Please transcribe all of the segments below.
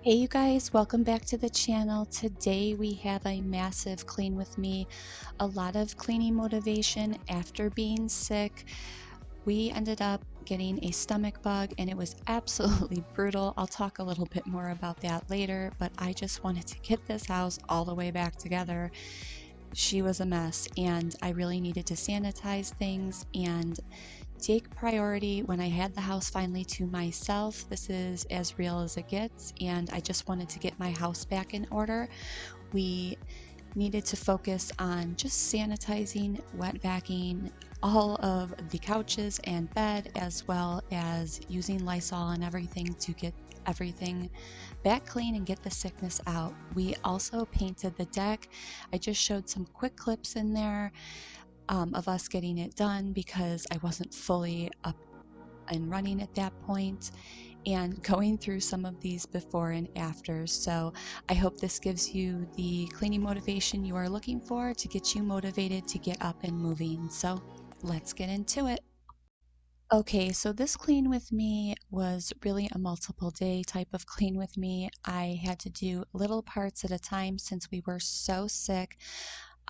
Hey you guys, welcome back to the channel. Today we have a massive clean with me, a lot of cleaning motivation after being sick. We ended up getting a stomach bug and it was absolutely brutal. I'll talk a little bit more about that later, but I just wanted to get this house all the way back together. She was a mess and I really needed to sanitize things and take priority when I had the house finally to myself. This is as real as it gets, and I just wanted to get my house back in order. We needed to focus on just sanitizing, wet vacuuming all of the couches and bed, as well as using Lysol and everything to get everything back clean and get the sickness out. We also painted the deck. I just showed some quick clips in there of us getting it done because I wasn't fully up and running at that point, and going through some of these before and afters. So I hope this gives you the cleaning motivation you are looking for to get you motivated to get up and moving. So let's get into it. Okay, so this clean with me was really a multiple day type of clean with me. I had to do little parts at a time since we were so sick.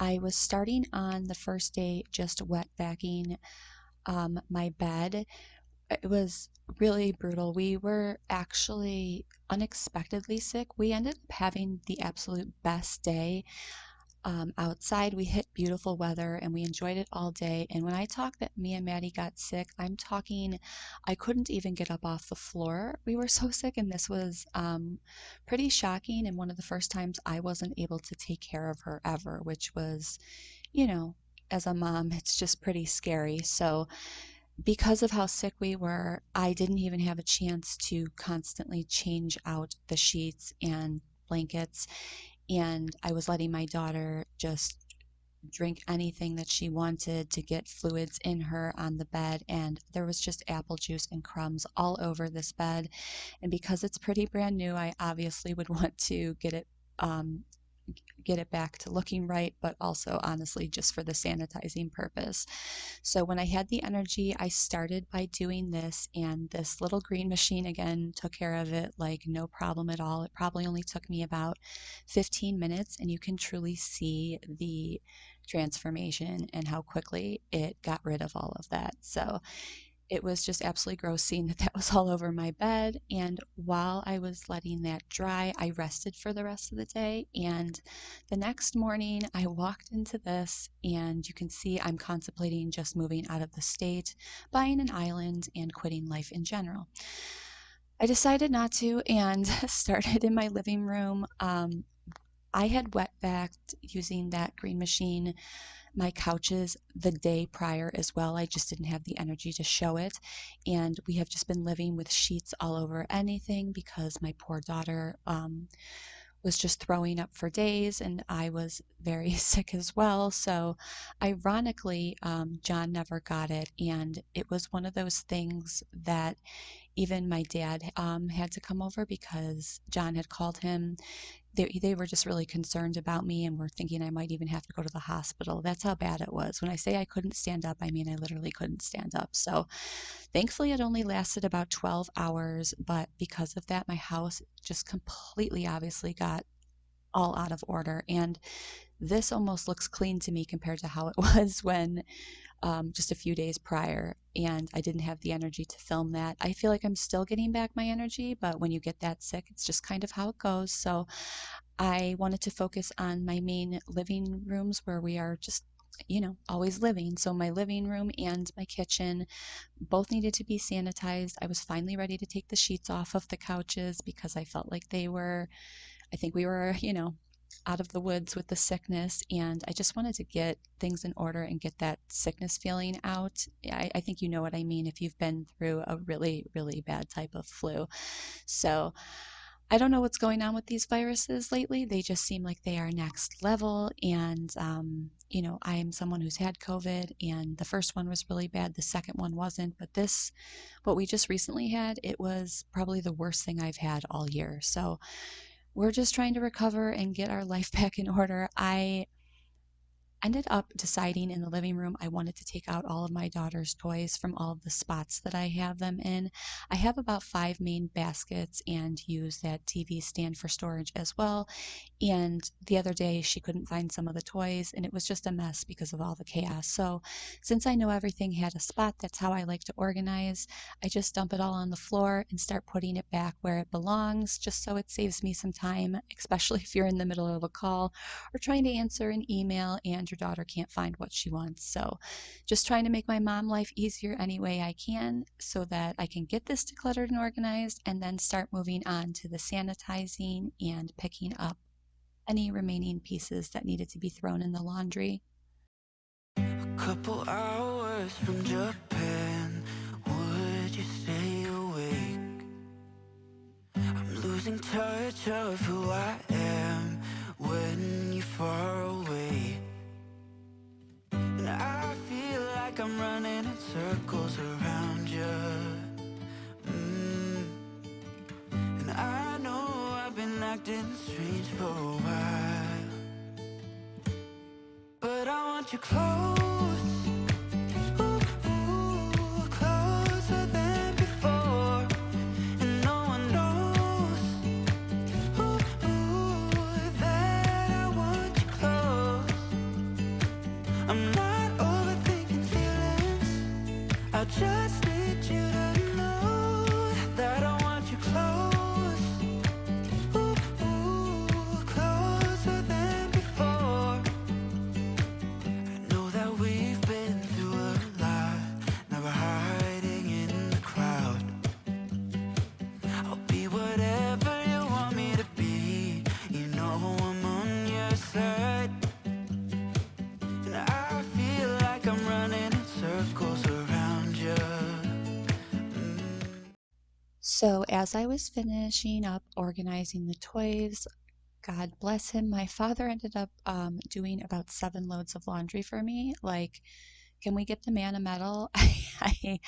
I was starting on the first day just wet vacuuming my bed. It was really brutal. We were actually unexpectedly sick. We ended up having the absolute best day outside. We hit beautiful weather and we enjoyed it all day. And when I talk that me and Maddie got sick, I'm talking I couldn't even get up off the floor. We were so sick, and this was pretty shocking. And one of the first times I wasn't able to take care of her ever, which was, you know, as a mom, it's just pretty scary. So, because of how sick we were, I didn't even have a chance to constantly change out the sheets and blankets. And I was letting my daughter just drink anything that she wanted to get fluids in her on the bed. And there was just apple juice and crumbs all over this bed. And because it's pretty brand new, I obviously would want to um, get it back to looking right, but also honestly just for the sanitizing purpose. So when I had the energy, I started by doing this, and this little green machine again took care of it like no problem at all. It probably only took me about 15 minutes, and you can truly see the transformation and how quickly it got rid of all of that. So it was just absolutely gross seeing that that was all over my bed. And while I was letting that dry, I rested for the rest of the day. And the next morning, I walked into this, and you can see I'm contemplating just moving out of the state, buying an island, and quitting life in general. I decided not to and started in my living room. I had wet vaxed using that green machine my couches the day prior as well. I just didn't have the energy to show it. And we have just been living with sheets all over anything because my poor daughter was just throwing up for days, and I was very sick as well. So, ironically, John never got it. And it was one of those things that even my dad had to come over because John had called him. They were just really concerned about me and were thinking I might even have to go to the hospital. That's how bad it was. When I say I couldn't stand up, I mean I literally couldn't stand up. So thankfully it only lasted about 12 hours, but because of that, my house just completely obviously got all out of order. And this almost looks clean to me compared to how it was when just a few days prior, and I didn't have the energy to film that. I feel like I'm still getting back my energy, but when you get that sick, it's just kind of how it goes. So I wanted to focus on my main living rooms where we are just, always living. So my living room and my kitchen both needed to be sanitized. I was finally ready to take the sheets off of the couches because I felt like I think we were, out of the woods with the sickness, and I just wanted to get things in order and get that sickness feeling out. I think you know what I mean if you've been through a really, really bad type of flu. So I don't know what's going on with these viruses lately. They just seem like they are next level. And, I am someone who's had COVID, and the first one was really bad. The second one wasn't. But what we just recently had, it was probably the worst thing I've had all year. So we're just trying to recover and get our life back in order. I ended up deciding in the living room I wanted to take out all of my daughter's toys from all of the spots that I have them in. I have about 5 main baskets and use that TV stand for storage as well. And the other day she couldn't find some of the toys and it was just a mess because of all the chaos. So since I know everything had a spot, that's how I like to organize. I just dump it all on the floor and start putting it back where it belongs, just so it saves me some time, especially if you're in the middle of a call or trying to answer an email and your daughter can't find what she wants. So just trying to make my mom life easier any way I can so that I can get this decluttered and organized and then start moving on to the sanitizing and picking up any remaining pieces that needed to be thrown in the laundry. A couple hours from Japan, would you stay awake? I'm losing touch of who I am when you're far away. And I feel like I'm running in circles around you. And I know I've been acting strange for a while, but I want you close, ooh, ooh, closer than before. And no one knows, ooh, ooh, that I want you close. I'm not overthinking feelings, I just need you to know that I want you close, ooh, ooh, closer than before. I know that we've been through a lot, now we're hiding in the crowd. I'll be whatever you want me to be, you know I'm on your side. And I feel like I'm running in circles around you. So as I was finishing up organizing the toys, God bless him, my father ended up doing about 7 loads of laundry for me. Like, can we get the man a medal? I,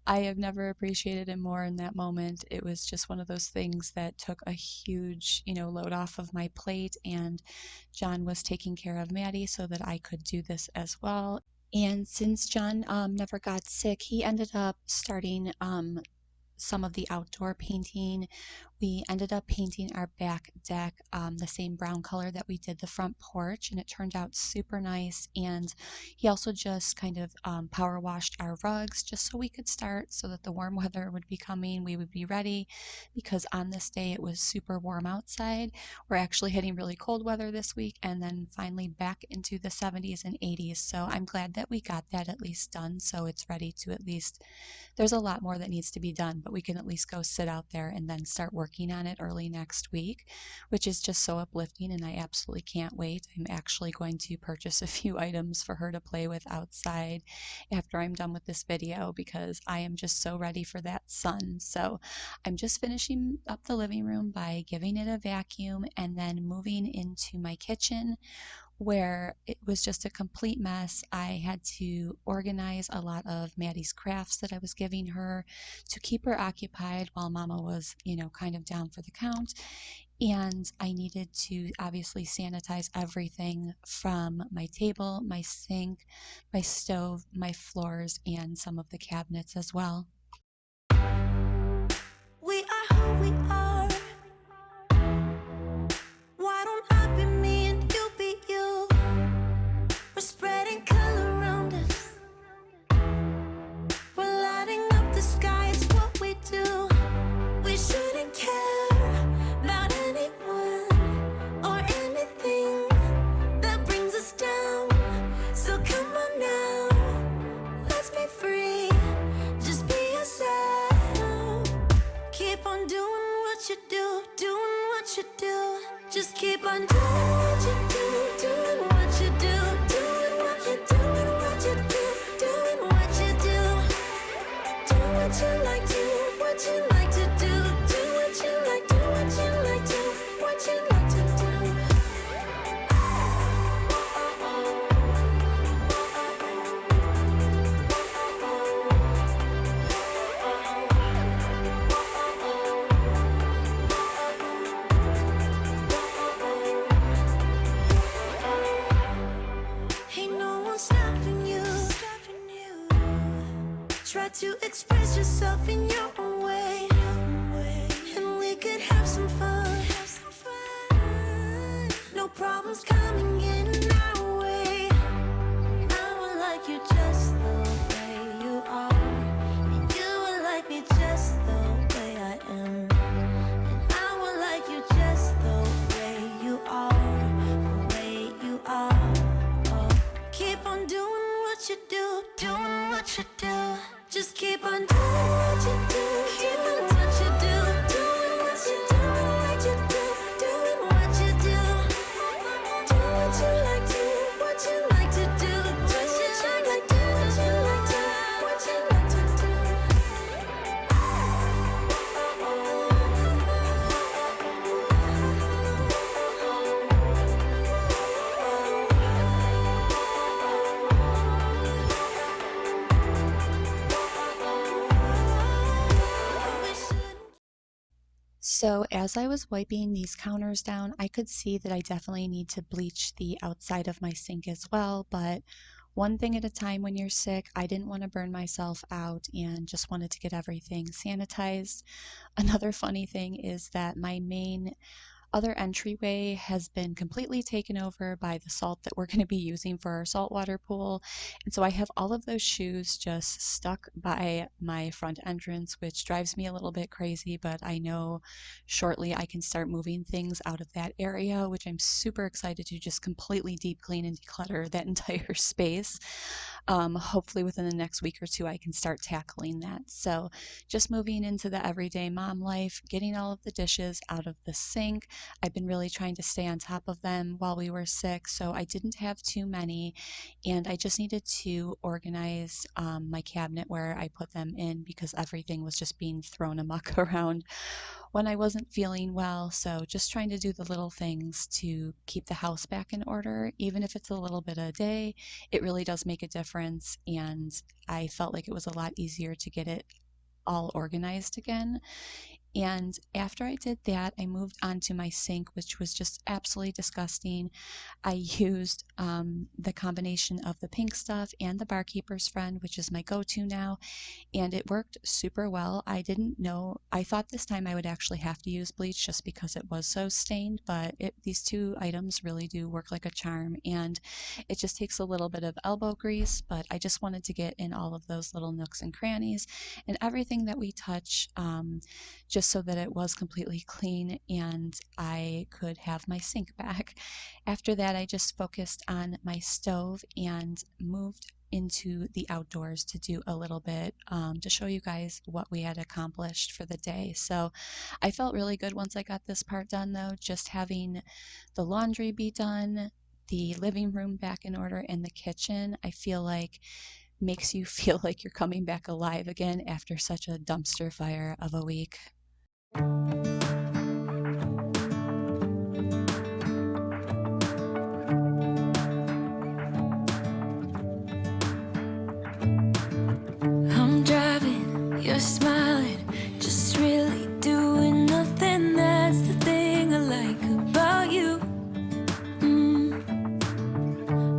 I have never appreciated him more in that moment. It was just one of those things that took a huge, load off of my plate, and John was taking care of Maddie so that I could do this as well. And since John never got sick, he ended up starting some of the outdoor painting. We ended up painting our back deck the same brown color that we did the front porch, and it turned out super nice. And he also just kind of power washed our rugs just so we could start, so that the warm weather would be coming, we would be ready, because on this day it was super warm outside. We're actually hitting really cold weather this week, and then finally back into the 70s and 80s. So I'm glad that we got that at least done, so it's ready to at least, there's a lot more that needs to be done, but we can at least go sit out there and then start working on it early next week, which is just so uplifting, and I absolutely can't wait. I'm actually going to purchase a few items for her to play with outside after I'm done with this video, because I am just so ready for that sun. So I'm just finishing up the living room by giving it a vacuum and then moving into my kitchen, where it was just a complete mess. I had to organize a lot of Maddie's crafts that I was giving her to keep her occupied while Mama was, kind of down for the count. And I needed to obviously sanitize everything from my table, my sink, my stove, my floors, and some of the cabinets as well. We are who we are. Why don't I be me and you be you? We're spreading color around us. We're lighting up the sky, it's what we do. We shouldn't care about anyone or anything that brings us down. So come on now, let's be free. Just be yourself. Keep on doing what you do, doing what you do. Just keep on doing what you do, doing what you do, doing what you do, doing what you do, doing what you do. Do what you like, do what you like to do, do what you like, do what you like, do what you like to do. Express yourself in your own way, and we could have some fun. No problems coming in our way. I would like you just the way you are, and you would like me just the way I am. And I would like you just the way you are, the way you are. Oh. Keep on doing what you do, doing what you do. Just keep on doing what you do, doing what you do, doing what you do, what you do, doing what you do. Do what you like to, what you like to do, what you like to, what you like to, what you like to do. So as I was wiping these counters down, I could see that I definitely need to bleach the outside of my sink as well, but one thing at a time when you're sick, I didn't want to burn myself out and just wanted to get everything sanitized. Another funny thing is that my main other entryway has been completely taken over by the salt that we're going to be using for our saltwater pool. And so I have all of those shoes just stuck by my front entrance, which drives me a little bit crazy, but I know shortly I can start moving things out of that area, which I'm super excited to just completely deep clean and declutter that entire space. Hopefully within the next week or two, I can start tackling that. So just moving into the everyday mom life, getting all of the dishes out of the sink. I've been really trying to stay on top of them while we were sick, so I didn't have too many, and I just needed to organize my cabinet where I put them in because everything was just being thrown amok around when I wasn't feeling well. So just trying to do the little things to keep the house back in order, even if it's a little bit a day, it really does make a difference. And I felt like it was a lot easier to get it all organized again. And after I did that, I moved on to my sink, which was just absolutely disgusting. I used the combination of the pink stuff and the barkeeper's friend, which is my go-to now, and it worked super well. I didn't know, I thought this time I would actually have to use bleach just because it was so stained, but these two items really do work like a charm, and it just takes a little bit of elbow grease, but I just wanted to get in all of those little nooks and crannies and everything that we touch, just so that it was completely clean and I could have my sink back. After that, I just focused on my stove and moved into the outdoors to do a little bit to show you guys what we had accomplished for the day. So I felt really good once I got this part done, though, just having the laundry be done, the living room back in order, and the kitchen, I feel like makes you feel like you're coming back alive again after such a dumpster fire of a week. I'm driving, you're smiling, just really doing nothing. That's the thing I like about you.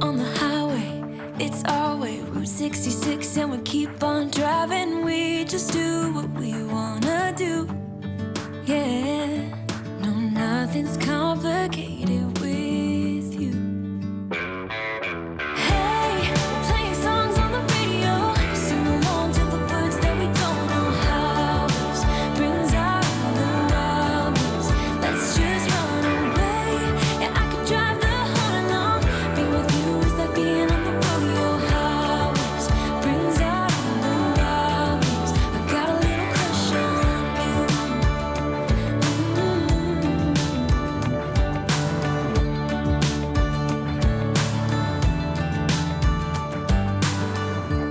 On the highway, it's our way, Route 66, and we keep on driving. We just do what we wanna do. Yeah, no, nothing's complicated with you. Hey, playing songs on the radio, sing along to the words that we don't know how. Brings out the wildness. Let's just run away. Yeah, I could drive the whole night long. Being with you is like being on the rodeo highways. Brings out the wildness. I got a little crush on you.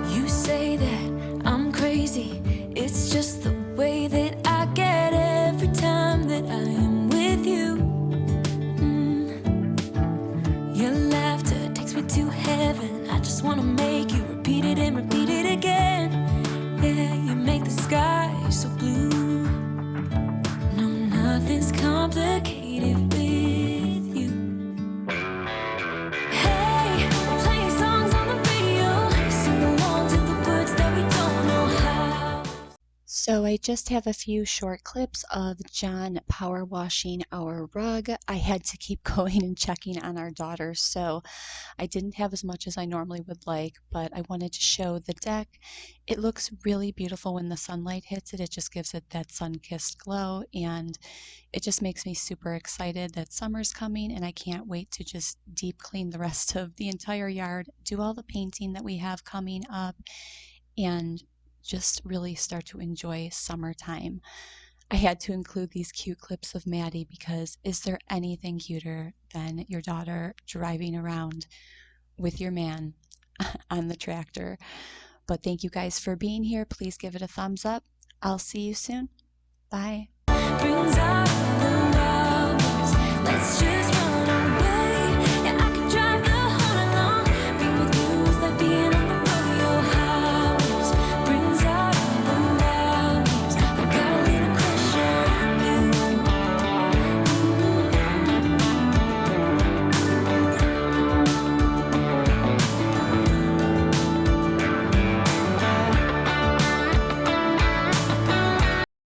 You say that I'm crazy. It's just the way that I get every time that I am with you. Your laughter takes me to heaven. I just wanna make you repeat it and repeat it again. Yeah, you make the sky so blue. No, nothing's complicated with you. Hey, playing songs on the radio, sing along to the words that we don't know how. So I just have a few short clips of John power washing our rug. I had to keep going and checking on our daughter, so I didn't have as much as I normally would like, but I wanted to show the deck. It looks really beautiful when the sunlight hits it. It just gives it that sun-kissed glow, and it just makes me super excited that summer's coming, and I can't wait to just deep clean the rest of the entire yard, do all the painting that we have coming up, and just really start to enjoy summertime. I had to include these cute clips of Maddie because is there anything cuter than your daughter driving around with your man on the tractor? But thank you guys for being here. Please give it a thumbs up. I'll see you soon. Bye. Brings